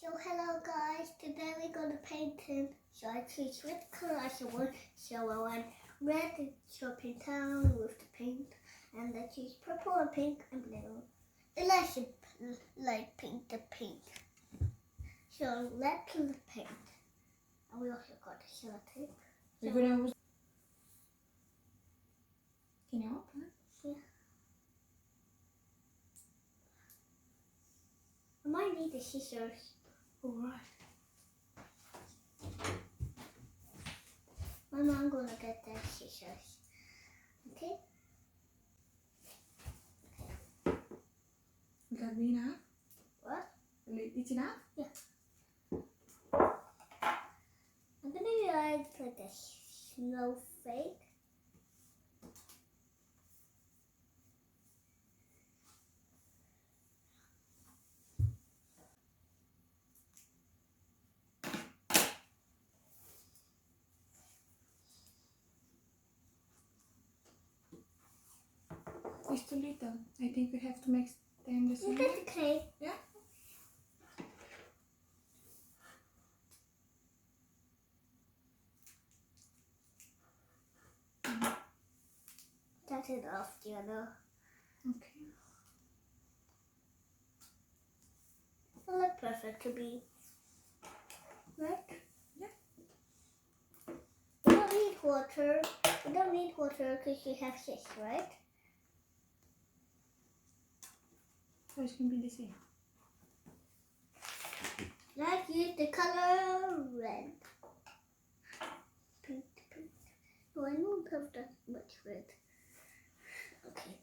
So hello guys, today we're gonna paint him. So I choose which color I should want. So I want red and so paint down with the paint, and I choose purple and pink and blue. And I should like paint the pink. So let's paint. And we also got the sellotape. We're gonna use. Can you open it? Yeah. I might need the scissors. Alright. My mom gonna get the scissors. Okay? Will that be enough? What? It's enough? I'm gonna add like a snowflake. It's too little. I think we have to make them the same. That's okay. Yeah? That's enough, Diana. Okay. It look perfect to me. Right? Yeah. We don't need water. We don't need water because you have fish, right? So it's gonna be the same. Let's use the color red. Pink, pink. No, I don't have that much red. Okay.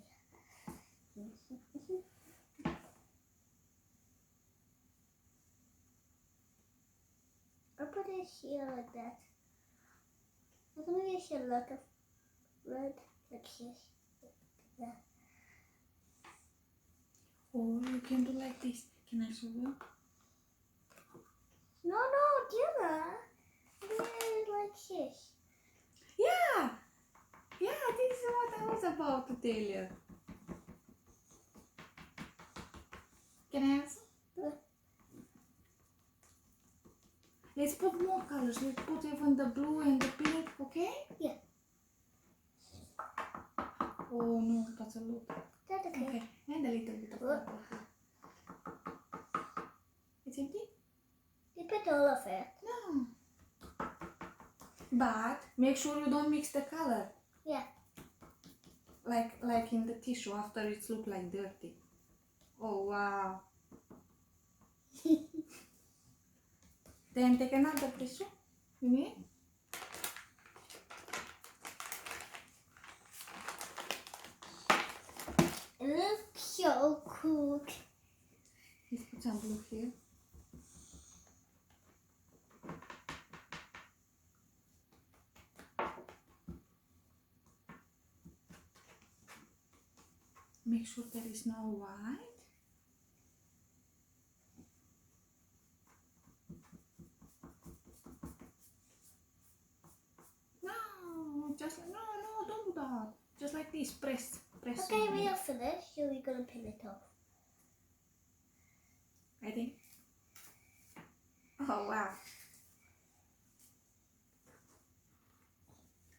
I'll put it here like that. I'm gonna use a lot of red like this. Yeah. Or you can do like this. Can I show you? No, Diana. I'm gonna do it like this. Yeah! Yeah, this is what I was about to tell you. Can I have some? Yeah. Let's put more colors. Let's put even the blue and the pink, okay? Yeah. Oh no, that's a lot. That's okay. Okay, and a little bit of What? purple. It's empty? You put all of it. No. But make sure you don't mix the color. Yeah. Like in the tissue after it's look like dirty. Oh wow. Then take another tissue. You need? It looks so cool. Let's put some blue here. Make sure there is no white. No, just like, no, don't do that. Just like this, press. Okay, on we it. are finished. So we're gonna pin it off. I think. Oh wow.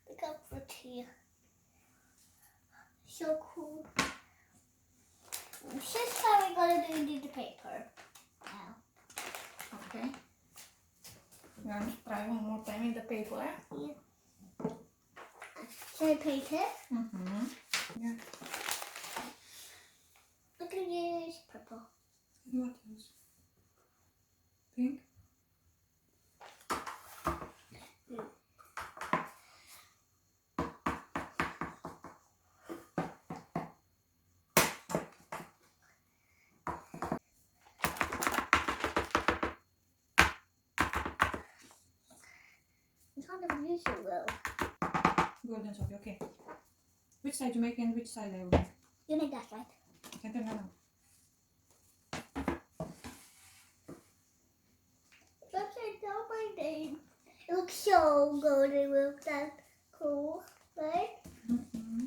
Look up for here. So cool. This is how we're gonna do the paper. Now. Okay. You want to try one more time in the paper? Yeah. Should I paint it? Mm-hmm. Yeah. I'm gonna use purple. What else? Pink? It's kind of unusual. Golden soap, okay. Which side you make and which side I will make? You make that right. I don't know. It looks like down my name. It looks so good. It looks that cool, right? Mm-hmm.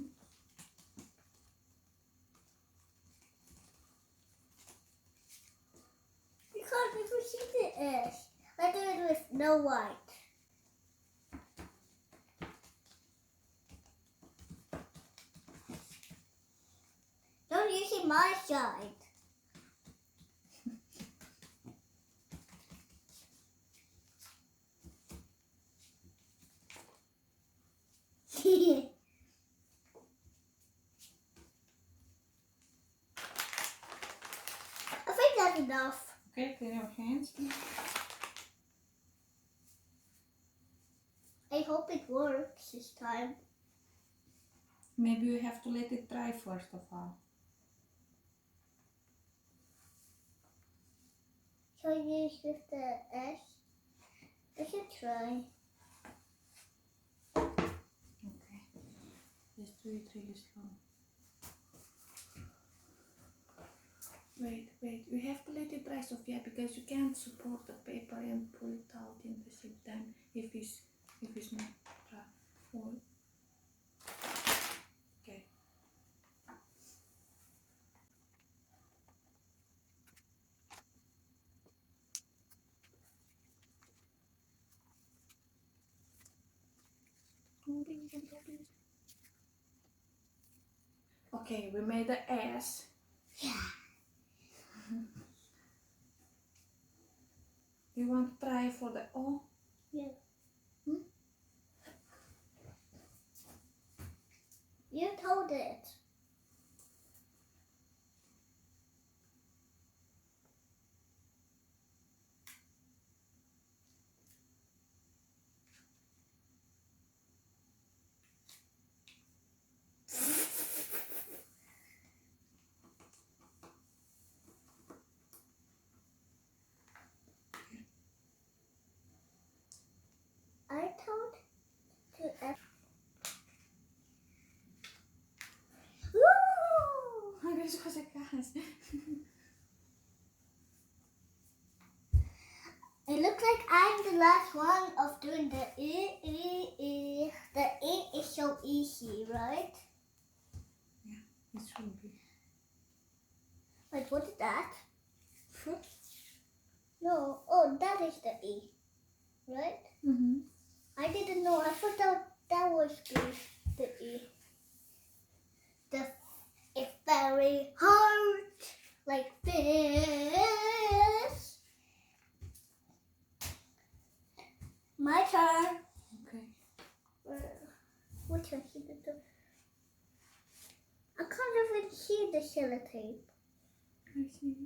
You can't even see it. S. Let's do it with no white. Don't use it my side. I think that's enough. Okay, clean your hands. I hope it works this time. Maybe you have to let it dry first of all. Shall I use with the S? I should try. Okay. Just do it really slow. Wait. We have to let it dry, Sofia, because you can't support the paper and pull it out in the same time if it's not dry. Or okay. Okay, we made the S. Yeah. You want to try for the O? Yeah. Hmm? You told it. I told to F. Woo! Agora fazer casa. It looks like I'm the last one of doing the E. The E is so easy, right? It should be. Wait, what is that? Foot. No. Oh, that is the E, right? Mm-hmm. I didn't know. I thought that was the E. It's very hard, like this. My turn. Okay. What turn should I do? I can't even see the sellotape. I see it.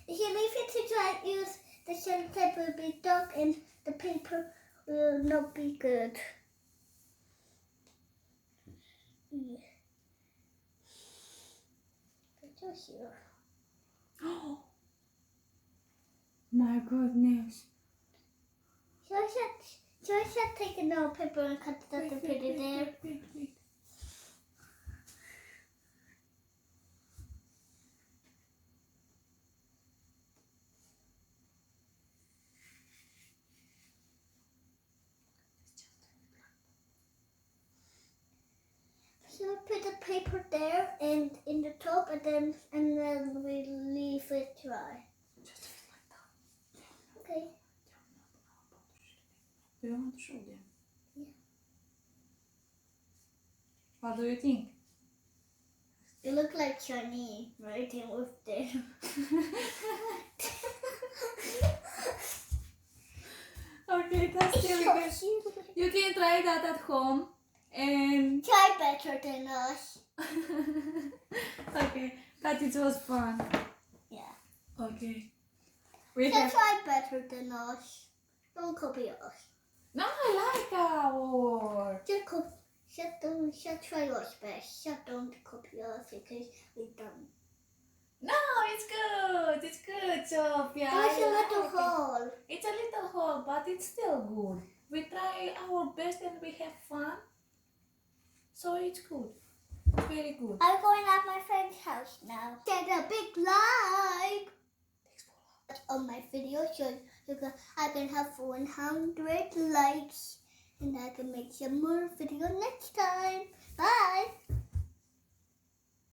If you leave it to try and use the sellotape will be dark and the paper will not be good. Yeah. Just here. Oh my goodness. So I should take another paper and cut it up and put it there. Wait. So we put the paper there and in the top and then we leave it dry. Just like that. Okay. Do you want to show them? Yeah. What do you think? You look like Chinese writing with them. Okay, that's still good. You can try that at home and Try better than us. okay, but it was fun. Yeah. Okay. We So have try better than us. Don't copy us. no, I like our. Just try us best. Just don't copy us because we don't. No, it's good, Sophia. There's a I little like it. hole. It's a little hole, but it's still good. We try our best and we have fun. So it's good. Very good. I'm going at my friend's house now. Get a big like on my video so I can have 100 likes and I can make some more video next time. Bye.